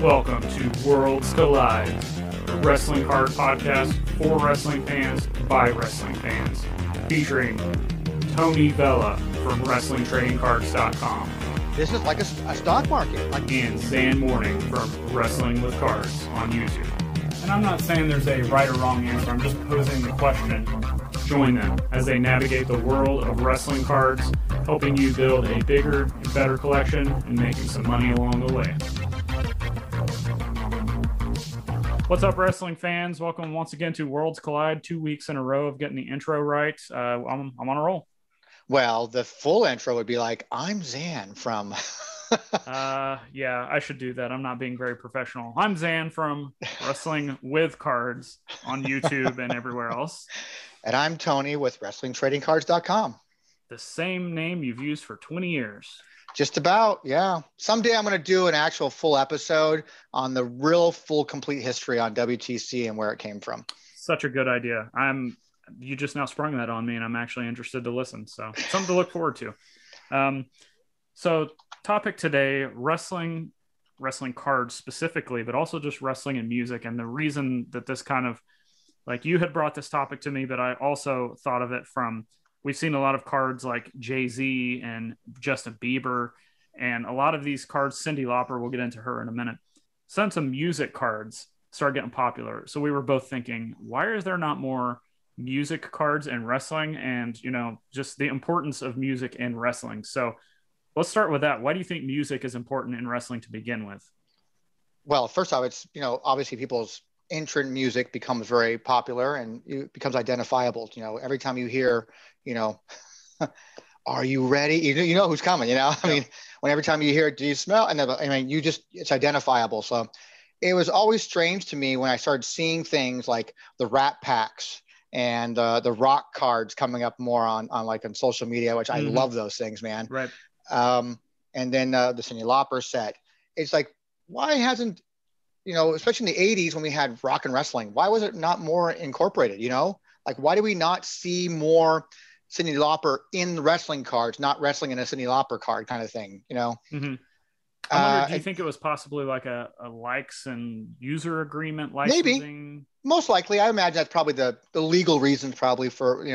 Welcome to Worlds Collide, a wrestling card podcast for wrestling fans by wrestling fans, featuring Tony Vella from WrestlingTradingCards.com. This is like a stock market. And Zhan Morning from Wrestling with Cards on YouTube. And I'm not saying there's a right or wrong answer, I'm just posing the question. Join them as they navigate the world of wrestling cards, helping you build a bigger and better collection and making some money along the way. What's up, wrestling fans? Welcome once again to Worlds Collide. 2 weeks in a row of getting the intro right. I'm on a roll. Well, the full intro would be like, I'm Zhan from... Yeah, I should do that. I'm not being very professional. I'm Zhan from Wrestling with Cards on YouTube and everywhere else. And I'm Tony with WrestlingTradingCards.com. The same name you've used for 20 years. Just about, yeah. Someday I'm going to do an actual full episode on the real full complete history on WTC and where it came from. Such a good idea. You just now sprung that on me and I'm actually interested to listen. So something to look forward to. So topic today, wrestling cards specifically, but also just wrestling and music. And the reason that this kind of, like, you had brought this topic to me, but I also thought of it from, we've seen a lot of cards like Jay-Z and Justin Bieber, and a lot of these cards, Cyndi Lauper, we'll get into her in a minute, since some music cards started getting popular. So we were both thinking, why is there not more music cards in wrestling? And, you know, just the importance of music in wrestling. So let's start with that. Why do you think music is important in wrestling to begin with? Well, first off, it's, obviously people's entrant music becomes very popular and it becomes identifiable. Every time you hear, are you ready? You know who's coming, I mean, every time you hear, do you smell? And it's identifiable. So it was always strange to me when I started seeing things like the Rat Packs and the rock cards coming up more on social media, which I love those things, man. Right. And then the Cyndi Lauper set. It's like, why hasn't, especially in the 80s when we had rock and wrestling, why was it not more incorporated? Like, why do we not see more Cyndi Lauper in the wrestling cards, not wrestling in a Cyndi Lauper card kind of thing, Mm-hmm. I wonder, do you think it was possibly like a likes and user agreement licensing? Maybe. Most likely. I imagine that's probably the legal reasons probably for,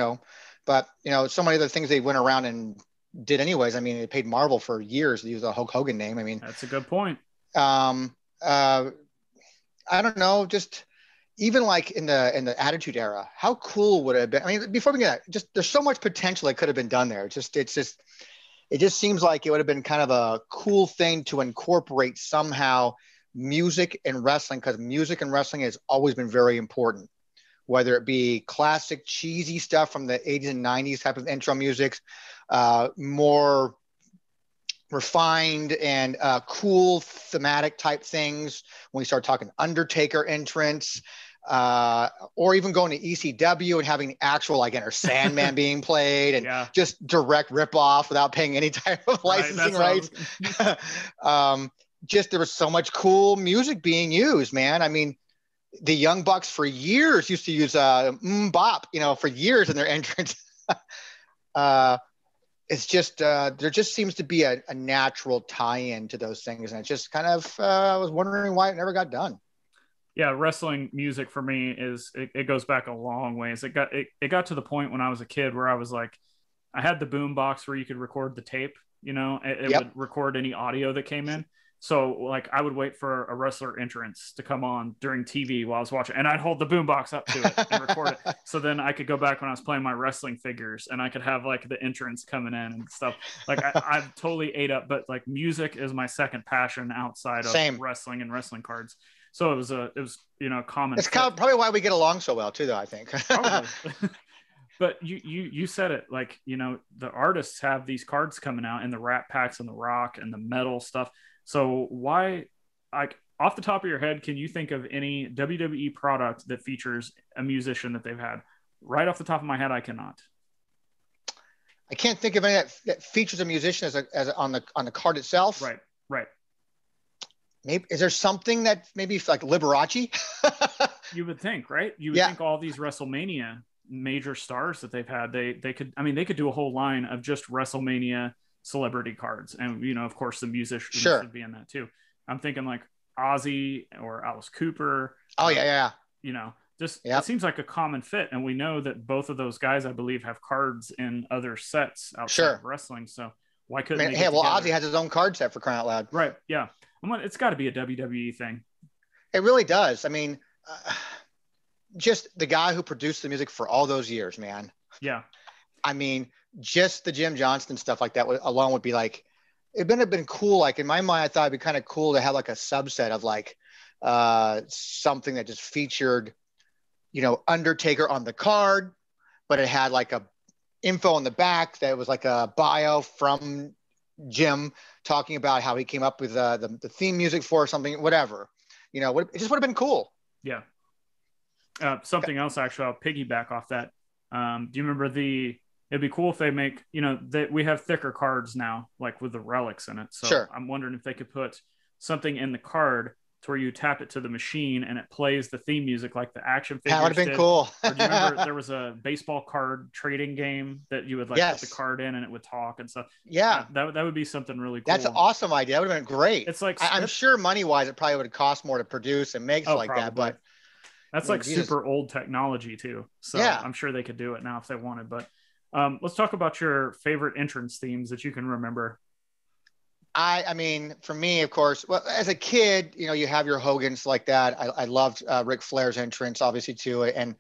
but, so many of the things they went around and did anyways. I mean, they paid Marvel for years to use the Hulk Hogan name. I mean, that's a good point. I don't know, just even like in the Attitude Era, how cool would it have been? I mean, before we get that, there's so much potential that could have been done there. It just seems like it would have been kind of a cool thing to incorporate somehow music and wrestling, because music and wrestling has always been very important, whether it be classic cheesy stuff from the 80s and 90s type of intro music, more refined and cool thematic type things when we start talking Undertaker entrance, or even going to ECW and having actual Enter Sandman being played and just direct ripoff without paying any type of licensing rights. There was so much cool music being used, man. I mean, the Young Bucks for years used to use bop, for years in their entrance. It's just there just seems to be a natural tie-in to those things, and it's just kind of I was wondering why it never got done. Yeah, wrestling music for me it goes back a long ways. It got to the point when I was a kid where I was like, I had the boom box where you could record the tape. It would record any audio that came in. So like I would wait for a wrestler entrance to come on during TV while I was watching, and I'd hold the boombox up to it and record it. So then I could go back when I was playing my wrestling figures and I could have like the entrance coming in and stuff. Like I've totally ate up, but like music is my second passion outside of wrestling and wrestling cards. So it was common. It's probably why we get along so well too, though, I think. But you said it, like, the artists have these cards coming out and the Rat Packs and the rock and the metal stuff. So why, like, off the top of your head, can you think of any WWE product that features a musician that they've had? Right off the top of my head, I cannot. I can't think of any that features a musician as on the card itself. Right. Maybe is there something that maybe like Liberace? You would think, right? You would think all these WrestleMania major stars that they've had, they could do a whole line of just WrestleMania celebrity cards, and of course the musicians would be in that too. I'm thinking like Ozzy or Alice Cooper. Oh yeah. You know, just Yep. it seems like a common fit, and we know that both of those guys, I believe, have cards in other sets outside of Sure. wrestling. So why I couldn't mean, they hey, get well, together? Ozzy has his own card set for crying out loud. Right? Yeah. It's got to be a WWE thing. It really does. I mean, just the guy who produced the music for all those years, man. Yeah. I mean, just the Jim Johnston stuff like that alone would be like, it'd been cool. Like in my mind, I thought it'd be kind of cool to have like a subset of like something that just featured, Undertaker on the card, but it had like a info on the back that was like a bio from Jim talking about how he came up with the theme music for something, whatever. It just would have been cool. Yeah. Something else, actually, I'll piggyback off that. Do you remember it'd be cool if they make, that we have thicker cards now, like with the relics in it. So sure. I'm wondering if they could put something in the card to where you tap it to the machine and it plays the theme music like the action figures. That would have been cool. Or do you remember there was a baseball card trading game that you would like yes. put the card in and it would talk and stuff? Yeah. That would be something really cool. That's an awesome idea. That would have been great. It's like I'm sure money wise, it probably would cost more to produce and make like probably. that, but that's like super old technology too. So yeah. I'm sure they could do it now if they wanted, but let's talk about your favorite entrance themes that you can remember. I mean, for me, of course, well, as a kid, you have your Hogans like that. I loved Ric Flair's entrance, obviously, too. And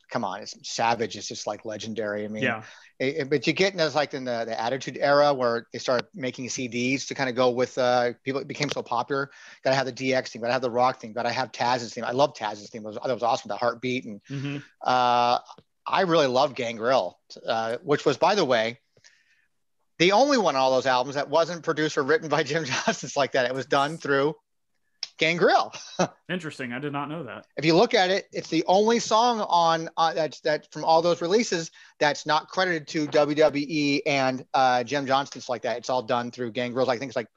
come on, Savage is just like legendary. I mean, yeah. But you get into like in the Attitude Era where they started making CDs to kind of go with people. It became so popular. Got to have the DX theme. Got to have the Rock theme. Got to have Taz's theme. I love Taz's theme. That was awesome. The Heartbeat. And I really loved Gangrel, which was, by the way, the only one on all those albums that wasn't produced or written by Jim Johnston like that. It was done through Gangrel. Interesting. I did not know that. If you look at it, it's the only song on that's from all those releases that's not credited to WWE and Jim Johnston's like that. It's all done through Gangrel. I think it's like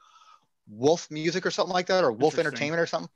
Wolf Music or something like that, or Wolf Entertainment or something.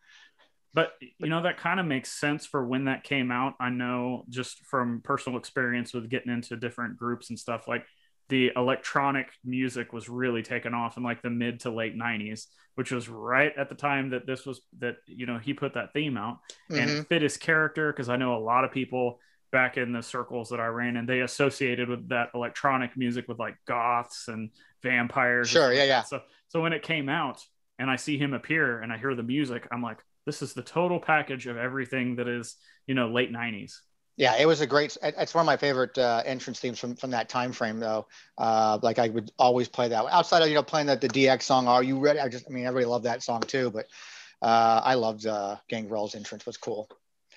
But that kind of makes sense for when that came out. I know just from personal experience with getting into different groups and stuff, like the electronic music was really taken off in like the mid to late 90s, which was right at the time that he put that theme out, and it fit his character. Cause I know a lot of people back in the circles that I ran in, they associated with that electronic music with like goths and vampires. Sure. Yeah. So when it came out and I see him appear and I hear the music, I'm like, this is the total package of everything that is, late 90s. Yeah, it was it's one of my favorite entrance themes from that time frame, though. Like I would always play that outside of playing the DX song. Are You Ready? Everybody loved that song too, but I loved Gangrel's entrance. Was cool.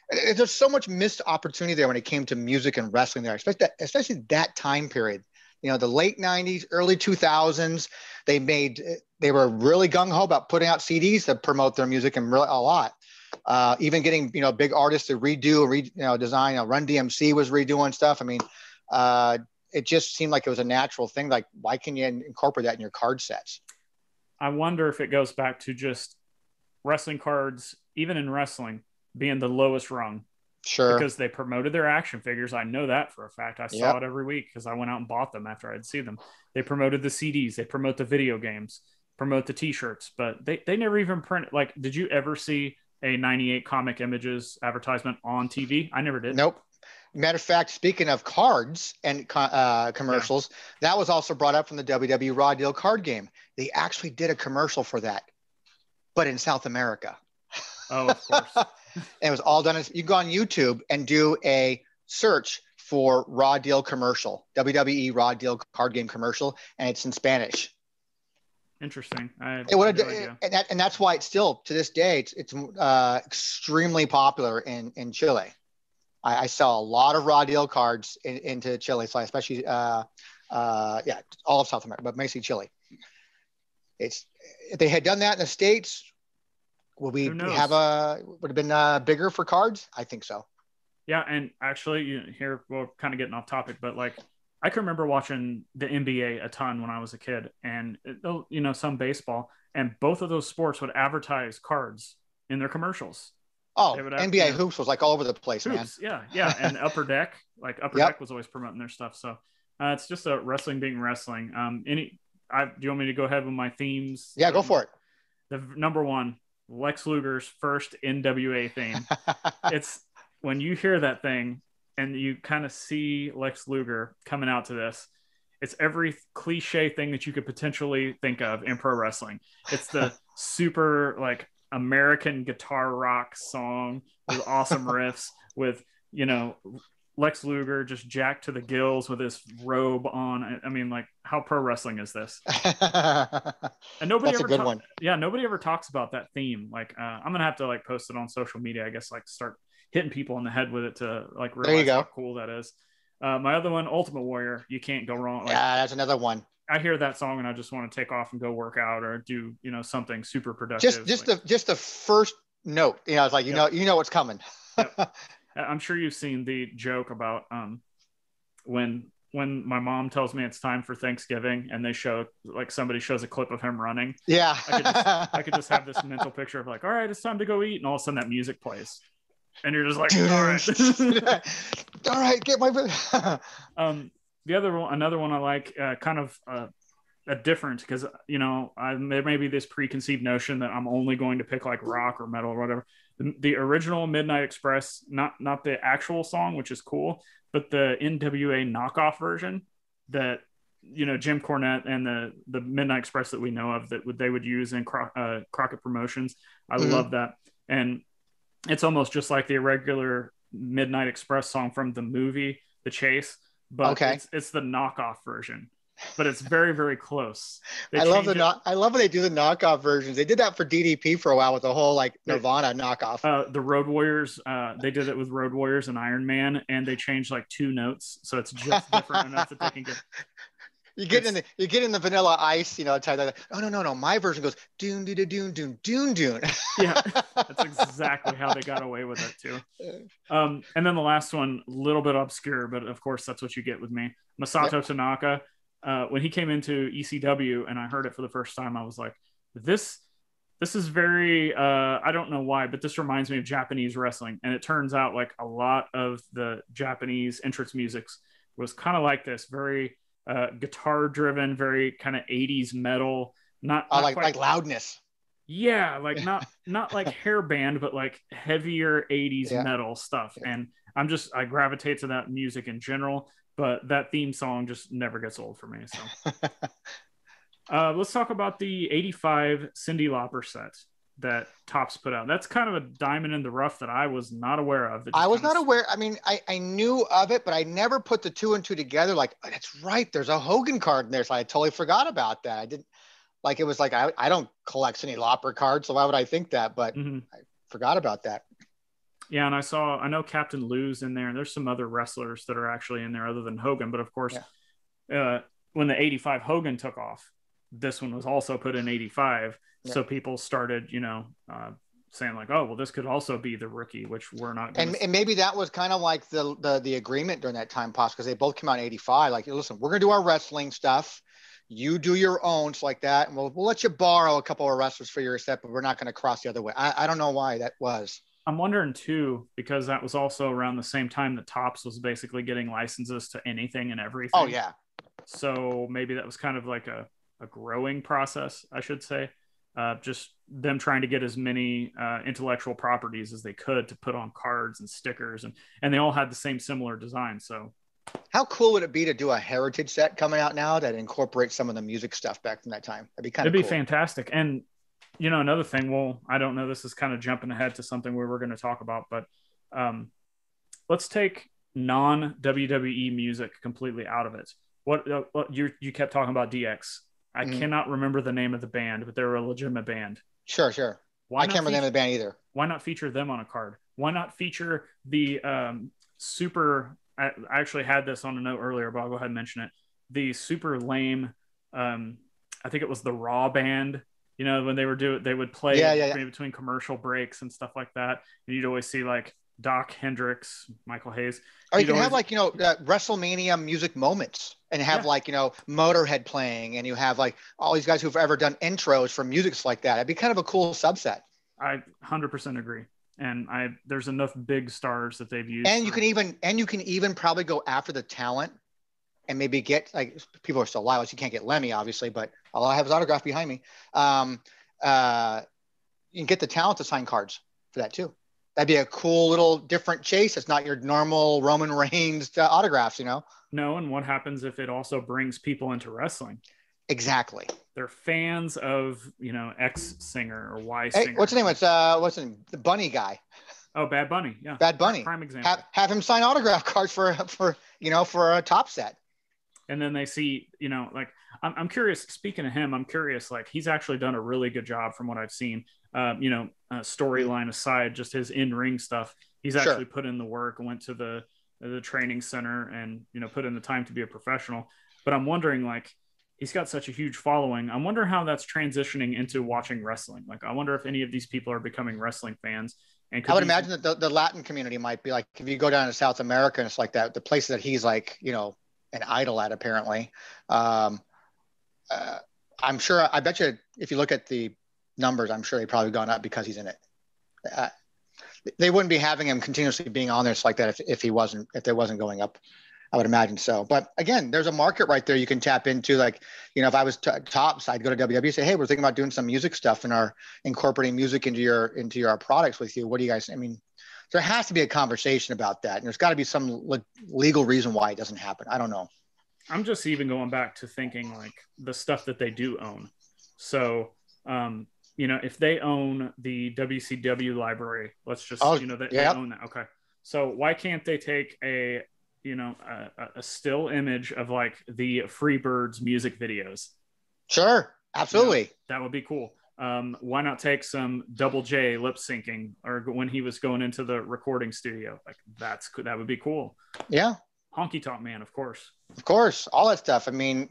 There's so much missed opportunity there when it came to music and wrestling there, especially that time period. The late 90s, early 2000s. They were really gung ho about putting out CDs to promote their music, and really a lot. Even getting big artists to design. Run DMC was redoing stuff. I mean, it just seemed like it was a natural thing. Like, why can you incorporate that in your card sets? I wonder if it goes back to just wrestling cards, even in wrestling, being the lowest rung. Sure. Because they promoted their action figures. I know that for a fact. I saw it every week because I went out and bought them after I'd see them. They promoted the CDs. They promote the video games, promote the T-shirts, but they never even print. Like, did you ever see a 98 Comic Images advertisement on TV? I never did. Nope. Matter of fact, speaking of cards and commercials, that was also brought up from the WWE Raw Deal card game. They actually did a commercial for that, but in South America. Oh, of course. And it was all done. You can go on YouTube and do a search for Raw Deal commercial, WWE Raw Deal card game commercial, and it's in Spanish. Interesting. And that's why it's still to this day it's extremely popular in Chile. I sell a lot of Raw Deal cards into Chile, so especially all of South America, but mainly Chile. If they had done that in the States, would have been bigger for cards? I think so. Yeah, and actually, here we're kind of getting off topic, but like I can remember watching the NBA a ton when I was a kid, and some baseball, and both of those sports would advertise cards in their commercials. Oh, NBA hoops was like all over the place, hoops, man. Yeah, and Upper Deck, Deck was always promoting their stuff. So it's just a wrestling being wrestling. Do you want me to go ahead with my themes? Yeah, go for it. The number one, Lex Luger's first NWA theme. It's when you hear that thing and you kind of see Lex Luger coming out to this, it's every cliche thing that you could potentially think of in pro wrestling. It's the super like American guitar rock song with awesome riffs, with, you know, Lex Luger just jacked to the gills with his robe on. I mean, like, how pro wrestling is this? And nobody That's ever a good one. Yeah, nobody ever talks about that theme. Like, I'm gonna have to like post it on social media, I guess, like start hitting people in the head with it to like There you realize how go. cool that is. My other one, Ultimate Warrior, you can't go wrong. Like, Yeah, that's another one. I hear that song and I just want to take off and go work out or do, you know, something super Just productive. just Like, the first note, you know, it's like, yep, you know what's coming. yep. I'm sure you've seen the joke about when my mom tells me it's time for Thanksgiving and they show like somebody shows a clip of him running. Yeah. I could just have this mental picture of like, all right, it's time to go eat, and all of a sudden that music plays, and you're just like, all right. All right, get my. The other one, another one I like, kind of a different, because, you know, there may be this preconceived notion that I'm only going to pick like rock or metal or whatever. The original Midnight Express, not the actual song, which is cool, but the NWA knockoff version that, you know, Jim Cornette and the Midnight Express that we know of that they would use in Crockett Promotions. I love that, and it's almost just like the irregular Midnight Express song from the movie The Chase, but Okay. it's the knockoff version. But it's very, very close. I love when they do the knockoff versions. They did that for DDP for a while with the whole like Nirvana knockoff. The Road Warriors, they did it with Road Warriors and Iron Man, and they changed like 2 notes, so it's just different enough that they can get. You get in the Vanilla Ice, you know, type of. Oh no! My version goes doon doon doon doon doon doon. Yeah, that's exactly how they got away with it too. And then the last one, a little bit obscure, but of course that's what you get with me. Masato Tanaka. When he came into ECW and I heard it for the first time, I was like, this is very, I don't know why, but this reminds me of Japanese wrestling. And it turns out like a lot of the Japanese entrance music was kind of like this, very guitar driven, very kind of 80s metal, not like loudness. Yeah, like not like hair band, but like heavier 80s metal stuff. And I gravitate to that music in general, but that theme song just never gets old for me. So let's talk about the 85 Cyndi Lauper set that Topps put out. That's kind of a diamond in the rough that I was not aware of. I was not aware. I mean, I knew of it, but I never put the 2 and 2 together. Like, oh, that's right, there's a Hogan card in there. So I totally forgot about that. I didn't, like, it was like, I don't collect Cyndi Lauper cards, so why would I think that? But I forgot about that. Yeah, and I know Captain Lou's in there, and there's some other wrestlers that are actually in there other than Hogan. But of course, when the 85 Hogan took off, this one was also put in 85. Yeah. So people started, you know, saying like, oh, well, this could also be the rookie, which we're not. And maybe that was kind of like the agreement during that time, because they both came out in 85. Like, listen, we're going to do our wrestling stuff. You do your own, like that. And we'll let you borrow a couple of wrestlers for your set, but we're not going to cross the other way. I don't know why that was. I'm wondering too, because that was also around the same time that Topps was basically getting licenses to anything and everything. Oh yeah. So maybe that was kind of like a growing process, I should say. Just them trying to get as many intellectual properties as they could to put on cards and stickers, and they all had the same similar design. So how cool would it be to do a heritage set coming out now that incorporates some of the music stuff back from that time? It'd be fantastic. And you know, another thing, well, I don't know, this is kind of jumping ahead to something we're going to talk about, but let's take non-WWE music completely out of it. What you kept talking about DX. I cannot remember the name of the band, but they're a legitimate band. Sure. I can't remember the name of the band either. Why not feature them on a card? Why not feature the super... I actually had this on a note earlier, but I'll go ahead and mention it. The super lame, I think it was the Raw band. You know, when they would play between commercial breaks and stuff like that. And you'd always see like Doc Hendricks, Michael Hayes. Or you can have like, you know, WrestleMania music moments and have like, you know, Motorhead playing, and you have like all these guys who've ever done intros for musics like that. It'd be kind of a cool subset. I 100% agree. And there's enough big stars that they've used. And you can even probably go after the talent and maybe get, like, people are still alive. You can't get Lemmy, obviously, but I have his autograph behind me. you can get the talent to sign cards for that too. That'd be a cool little different chase. It's not your normal Roman Reigns autographs, you know? No, and what happens if it also brings people into wrestling? Exactly. They're fans of, you know, X singer or Y Hey, singer. what's his name? What's his name? The Bunny guy. Oh, Bad Bunny. Yeah. Bad Bunny. Prime example. Have him sign autograph cards for a Top Set. And then they see, you know, like I'm curious. Speaking of him, I'm curious. Like he's actually done a really good job from what I've seen. Storyline aside, just his in-ring stuff. He's actually put in the work and went to the training center and, you know, put in the time to be a professional. But I'm wondering, like, he's got such a huge following. I wonder how that's transitioning into watching wrestling. Like, I wonder if any of these people are becoming wrestling fans. And I would imagine that the Latin community might be like, if you go down to South America and it's like that, the places that he's like, you know, an idol at apparently. I'm sure, I bet you if you look at the numbers, I'm sure they've probably gone up because he's in it. They wouldn't be having him continuously being on there like that if they wasn't going up. I would imagine so. But again, there's a market right there you can tap into. Like, you know, if I was Tops, I'd go to WWE and say, hey, we're thinking about doing some music stuff and are incorporating music into your products with you. What do you guys, I mean, there has to be a conversation about that. And there's got to be some legal reason why it doesn't happen. I don't know. I'm just even going back to thinking like the stuff that they do own. So, you know, if they own the WCW library, let's just, they own that. Okay. So why can't they take a still image of like the Freebirds music videos? Sure. Absolutely. You know, that would be cool. Why not take some Double J lip syncing or when he was going into the recording studio? Like that would be cool. Yeah. Honky Tonk Man, of course. Of course. All that stuff. I mean,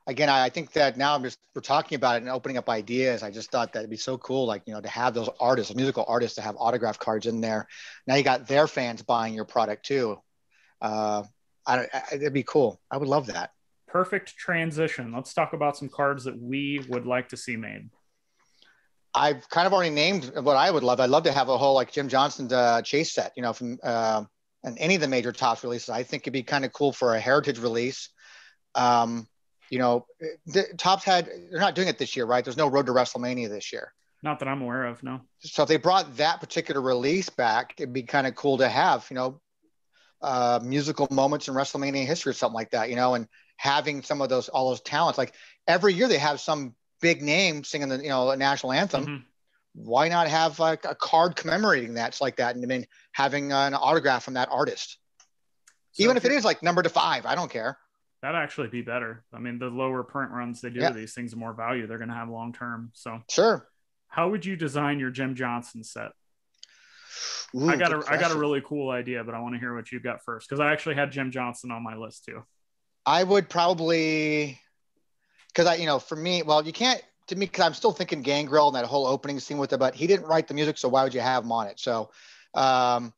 again, I think that now we're talking about it and opening up ideas. I just thought that'd be so cool. Like, you know, to have those artists, musical artists, to have autograph cards in there. Now you got their fans buying your product too. It'd be cool. I would love that. Perfect transition. Let's talk about some cards that we would like to see made. I've kind of already named what I would love. I'd love to have a whole like Jim Johnson's chase set, you know, from and any of the major Tops releases. I think it'd be kind of cool for a heritage release. You know, the Tops they're not doing it this year, right? There's no Road to WrestleMania this year. Not that I'm aware of, no. So if they brought that particular release back, it'd be kind of cool to have, you know, musical moments in WrestleMania history or something like that, you know, and having some of all those talents. Like every year they have some big name singing the, you know, a national anthem. Mm-hmm. Why not have like a card commemorating that? It's like that. And I mean, having an autograph from that artist, so even if it is like number to 5, I don't care. That'd actually be better. I mean, the lower print runs they do of these things, the more value they're going to have long-term. So sure. How would you design your Jim Johnson set? Ooh, I got a really cool idea, but I want to hear what you got first. Cause I actually had Jim Johnson on my list too. I would probably, for me, well, you can't, to me, because I'm still thinking Gangrel and that whole opening scene with it, but he didn't write the music, so why would you have him on it? So, I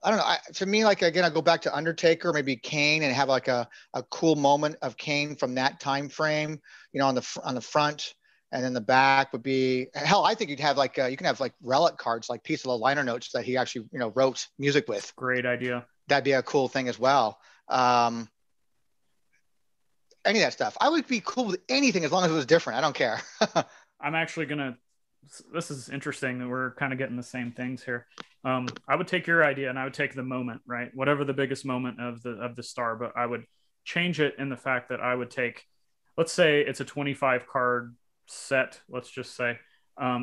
don't know. To me, like, again, I go back to Undertaker, maybe Kane, and have like a cool moment of Kane from that time frame, you know, on the front, and then the back would be, hell, I think you'd have like, you can have like relic cards, like piece of the liner notes that he actually, you know, wrote music with. Great idea. That'd be a cool thing as well. Any of that stuff. I would be cool with anything as long as it was different. I don't care. I'm actually this is interesting that we're kind of getting the same things here. I would take your idea and I would take the moment, right? Whatever the biggest moment of the star, but I would change it in the fact that I would take, let's say it's a 25 card set. Let's just say,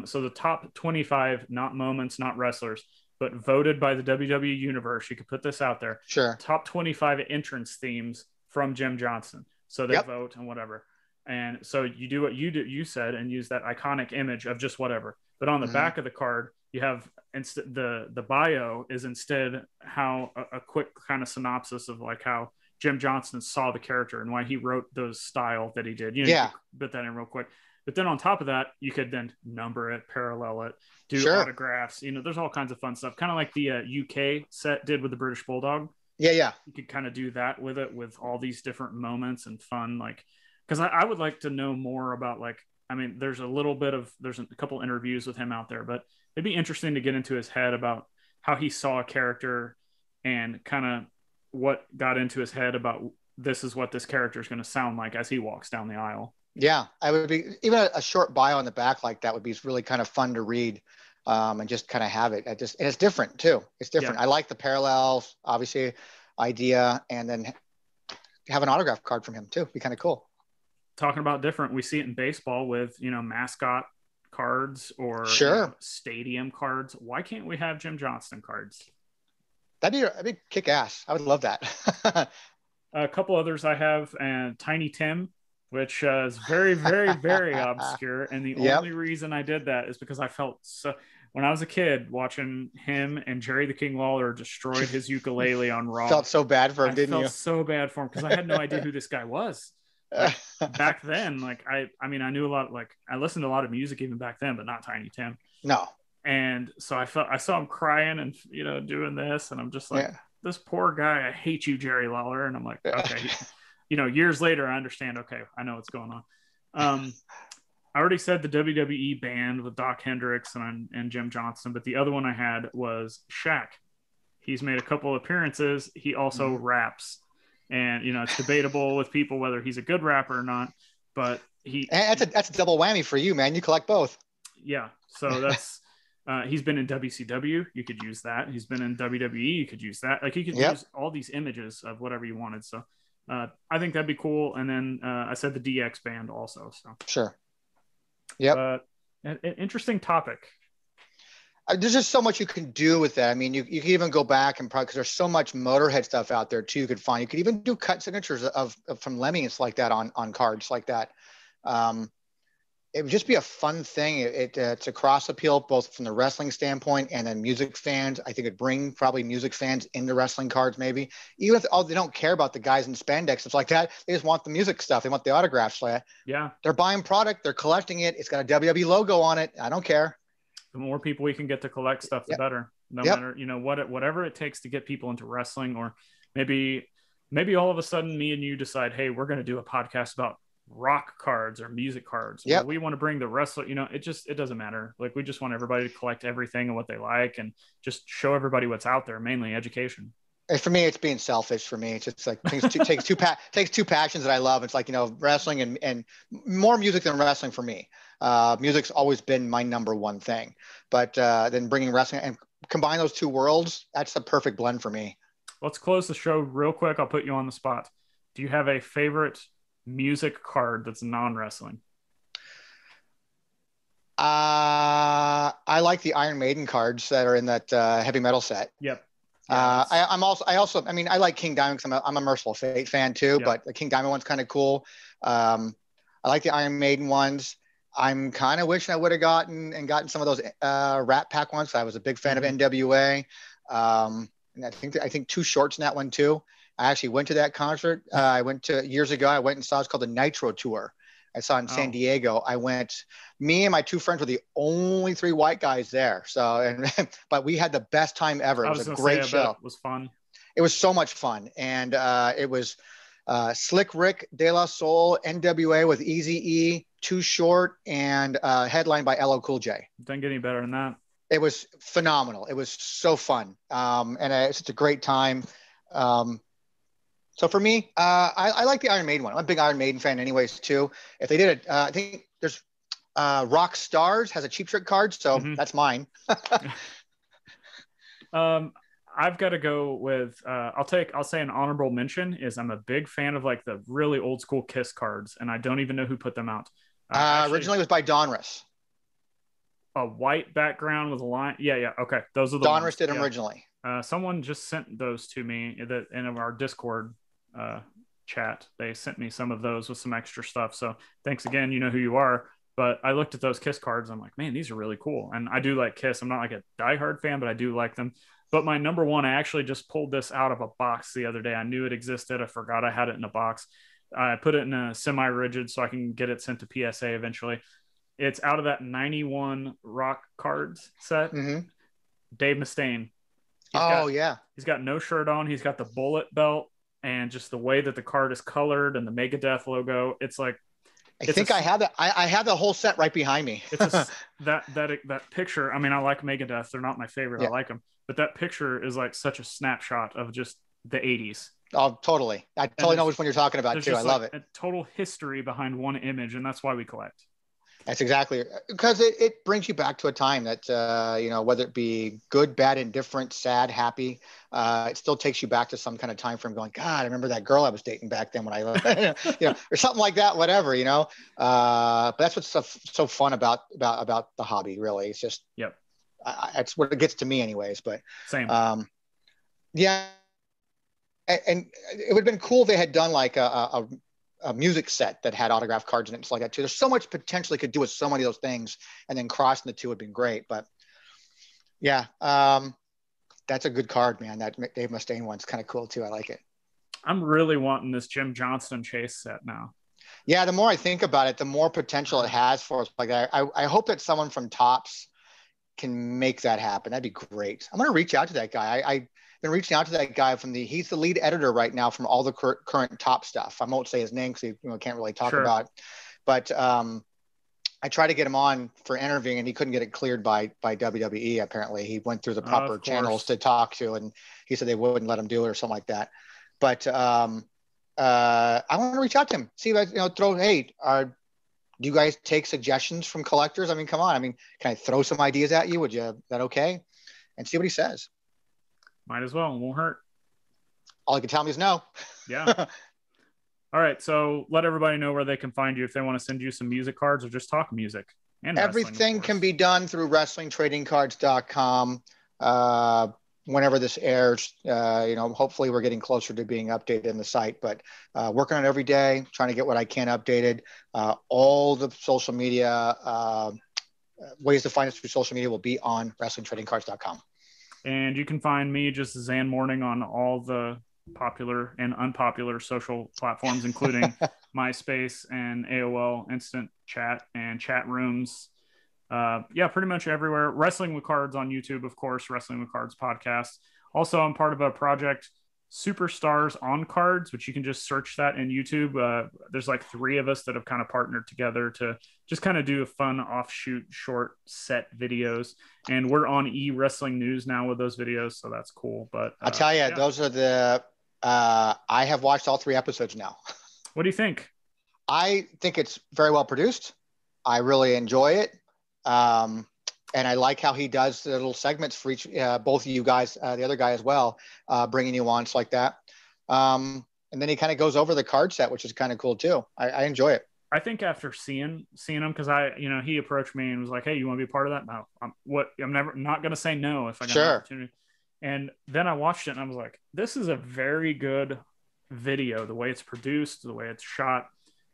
so the top 25, not moments, not wrestlers, but voted by the WWE universe. You could put this out there. Sure. Top 25 entrance themes from Jim Johnson. So they vote and whatever. And so you do what you said and use that iconic image of just whatever. But on the back of the card, you have the bio is instead how a quick kind of synopsis of like how Jim Johnson saw the character and why he wrote those style that he did. You know, you could put that in real quick. But then on top of that, you could then number it, parallel it, do autographs. You know, there's all kinds of fun stuff. Kind of like the UK set did with the British Bulldog. Yeah. You could kind of do that with it, with all these different moments and fun. Like, because I would like to know more about, like, I mean, there's a couple interviews with him out there, but it'd be interesting to get into his head about how he saw a character and kind of what got into his head about this is what this character is going to sound like as he walks down the aisle. Yeah, I would be even a short bio on the back like that would be really kind of fun to read, and just kind of have it. And it's different too. It's Yeah. different. I like the parallels, obviously, idea, and then have an autograph card from him too. Be kind of cool. Talking about different, we see it in baseball with, mascot cards or, Sure, stadium cards. Why can't we have Jim Johnston cards? that'd be kick ass. I would love that. A couple others I have, and Tiny Tim, which is very, very, very obscure. And the Yep. only reason I did that is because I felt so. When I was a kid watching him and Jerry the King Lawler destroyed his ukulele on Raw, Felt so bad for him, I didn't felt you? so bad for him because I had no idea who this guy was. Like back then, like I mean, I knew a lot. Like I listened to a lot of music even back then, but not Tiny Tim. No. And so I saw him crying and doing this, and I'm just like, Yeah. this poor guy. I hate you, Jerry Lawler. And I'm like, okay, years later, I understand. Okay, I know what's going on. I already said the WWE band with Doc Hendricks and Jim Johnston, but the other one I had was Shaq. He's made a couple appearances. He also raps, and it's debatable with people whether he's a good rapper or not. But And that's a double whammy for you, man. You collect both. Yeah, so that's he's been in WCW. You could use that. He's been in WWE. You could use that. Like you could use all these images of whatever you wanted. So I think that'd be cool. And then I said the DX band also. So sure. Yep. An interesting topic. There's just so much you can do with that. I mean, you can even go back and probably, because there's so much Motorhead stuff out there too. You could find. You could even do cut signatures of from Lemmy and stuff like that on cards like that. It would just be a fun thing. It's a cross appeal both from the wrestling standpoint and then music fans. I think it'd bring probably music fans into wrestling cards maybe. Even if they don't care about the guys in spandex, stuff like that. They just want the music stuff. They want the autographs. Yeah. They're buying product. They're collecting it. It's got a WWE logo on it. I don't care. The more people we can get to collect stuff, the better. No matter, whatever it takes to get people into wrestling, or maybe all of a sudden me and you decide, hey, we're going to do a podcast about rock cards or music cards. Yeah, we want to bring the wrestler. It doesn't matter. Like we just want everybody to collect everything and what they like, and just show everybody what's out there. Mainly education. And for me, it's being selfish. For me, it's just like takes two passions that I love. It's like wrestling and more music than wrestling for me. Music's always been my number one thing, but then bringing wrestling and combine those two worlds, that's the perfect blend for me. Let's close the show real quick. I'll put you on the spot. Do you have a favorite music card that's non-wrestling? I like the Iron Maiden cards that are in that heavy metal set. Yep. Yeah, I mean, I like King Diamond because I'm a Merciful Fate fan too, but the King Diamond one's kind of cool. I like the Iron Maiden ones. I'm kind of wishing I would have gotten some of those Rat Pack ones. I was a big fan of NWA. And I think Too Short's in that one too. I actually went to that concert. I went to years ago. I went and saw, it's called the Nitro Tour. I saw it in San Diego. Me and my two friends were the only three white guys there. So, but we had the best time ever. It was a great show. It was fun. It was so much fun. And it was Slick Rick, De La Soul, NWA with Eazy-E, Too Short, and headlined by LL Cool J. Doesn't get any better than that. It was phenomenal. It was so fun. And it's such a great time. So for me, I like the Iron Maiden one. I'm a big Iron Maiden fan anyways, too. If they did it, I think there's Rock Stars has a Cheap Trick card, so that's mine. I've got to go with, I'll say an honorable mention is I'm a big fan of like the really old school Kiss cards, and I don't even know who put them out. Originally it was by Donruss. A white background with a line. Yeah. Okay. Those are the Donruss ones. did them originally. Someone just sent those to me in our Discord chat. They sent me some of those with some extra stuff. So thanks again. You know who you are. But I looked at those Kiss cards. I'm like, man, these are really cool. And I do like Kiss. I'm not like a diehard fan, but I do like them. But my number one, I actually just pulled this out of a box the other day. I knew it existed. I forgot I had it in a box. I put it in a semi-rigid so I can get it sent to PSA eventually. It's out of that 91 rock cards set. Dave Mustaine. He's got no shirt on. He's got the bullet belt, and just the way that the card is colored and the Megadeth logo. It's like, I have that. I have the whole set right behind me. that picture. I mean, I like Megadeth. They're not my favorite. I like them, but that picture is like such a snapshot of just the 80s. Oh, totally. I totally know which one you're talking about there's too. I just love like it. a total history behind one image, and that's why we collect. That's exactly because it brings you back to a time that, whether it be good, bad, indifferent, sad, happy, it still takes you back to some kind of time frame going, God, I remember that girl I was dating back then when I, or something like that, whatever, but that's what's so fun about the hobby, really. It's just, Yep. That's what it gets to me anyways. But, Same. Yeah. And it would have been cool if they had done like a music set that had autograph cards in it and stuff like that too. There's so much potential they could do with so many of those things, and then crossing the two would have been great. But yeah, that's a good card, man. That Dave Mustaine one's kind of cool too. I like it. I'm really wanting this Jim Johnston chase set now. Yeah, the more I think about it, the more potential it has for us. Like I hope that someone from Topps can make that happen. That'd be great. I'm gonna reach out to that guy. I've been reaching out to that guy he's the lead editor right now from all the current Top stuff. I won't say his name because he can't really talk about it. But I tried to get him on for interviewing, and he couldn't get it cleared by WWE. Apparently, he went through the proper channels to talk to, and he said they wouldn't let him do it or something like that. But I want to reach out to him, see if do you guys take suggestions from collectors? I mean, come on. I mean, can I throw some ideas at you? Is that okay? And see what he says. Might as well. It won't hurt. All he can tell me is no. Yeah. All right. So let everybody know where they can find you if they want to send you some music cards or just talk music. And everything can be done through WrestlingTradingCards.com. Whenever this airs, hopefully we're getting closer to being updated in the site, but working on it every day, trying to get what I can updated. All the social media, ways to find us through social media will be on WrestlingTradingCards.com. And you can find me, just Zhan Morning, on all the popular and unpopular social platforms, including MySpace and AOL Instant Chat and chat rooms. Pretty much everywhere. Wrestling with Cards on YouTube, of course. Wrestling with Cards podcast. Also, I'm part of a project, Superstars on Cards, which you can just search that in YouTube. There's like 3 of us that have kind of partnered together to just kind of do a fun offshoot short set videos, and we're on E-Wrestling News now with those videos, so that's cool. But I'll tell you, those are I have watched all 3 episodes now. What do you think? I think it's very well produced. I really enjoy it. And I like how he does the little segments for each, both of you guys, the other guy as well, bringing you on, like that. And then he kind of goes over the card set, which is kind of cool too. I enjoy it. I think after seeing him, because he approached me and was like, "Hey, you want to be part of that?" No, I'm not going to say no if I get an opportunity. And then I watched it and I was like, "This is a very good video. The way it's produced, the way it's shot,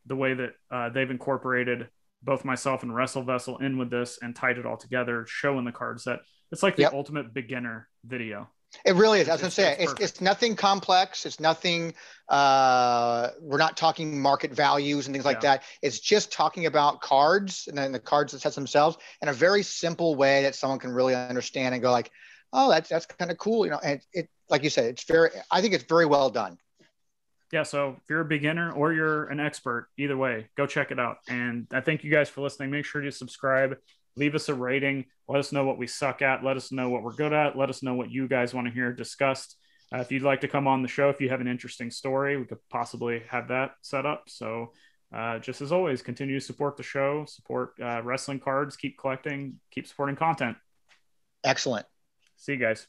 the way that they've incorporated both myself and Wrestle Vessel in with this and tied it all together, showing the card set. It's like the ultimate beginner video." It really is. I was going to say, it's nothing complex. It's nothing, we're not talking market values and things like that. It's just talking about cards and then the cards that sets themselves in a very simple way that someone can really understand and go like, oh, that's kind of cool. And it, like you said, I think it's very well done. Yeah. So if you're a beginner or you're an expert, either way, go check it out. And I thank you guys for listening. Make sure you subscribe. Leave us a rating. Let us know what we suck at. Let us know what we're good at. Let us know what you guys want to hear discussed. If you'd like to come on the show, if you have an interesting story, we could possibly have that set up. So just as always, continue to support the show, support wrestling cards, keep collecting, keep supporting content. Excellent. See you guys.